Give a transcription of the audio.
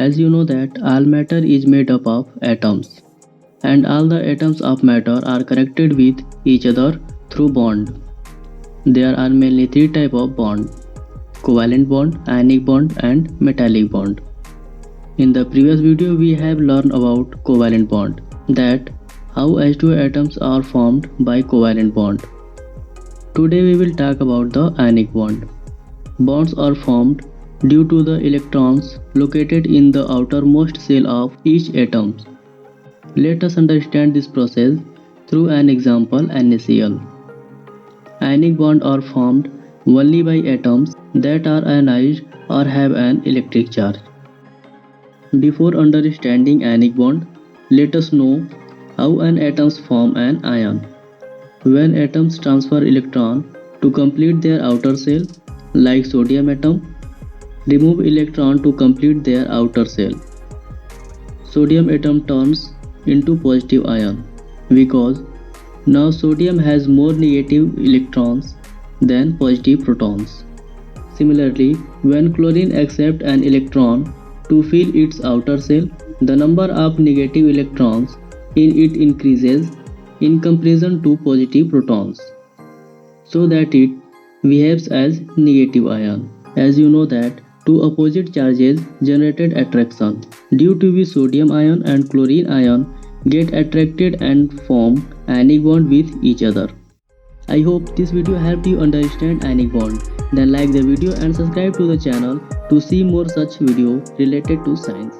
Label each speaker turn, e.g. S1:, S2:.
S1: As you know that all matter is made up of atoms, and all the atoms of matter are connected with each other through bond. There are mainly three types of bond: covalent bond, ionic bond, and metallic bond. In the previous video we have learned about covalent bond, that how H2 atoms are formed by covalent bond. Today we will talk about the ionic bond. Bonds are formed due to the electrons located in the outermost shell of each atom. Let us understand this process through an example: NaCl. Ionic bonds are formed only by atoms that are ionized or have an electric charge. Before understanding ionic bond, let us know how an atoms form an ion. When atoms transfer electron to complete their outer shell, like sodium atom, remove electron to complete their outer shell. Sodium atom turns into positive ion because now sodium has more negative electrons than positive protons. Similarly, when chlorine accepts an electron to fill its outer shell, the number of negative electrons in it increases in comparison to positive protons, so that it behaves as negative ion. As you know that two opposite charges generated attraction. Due to which sodium ion and chlorine ion get attracted and form ionic bond with each other. I hope this video helped you understand ionic bond. Then like the video and subscribe to the channel to see more such video related to science.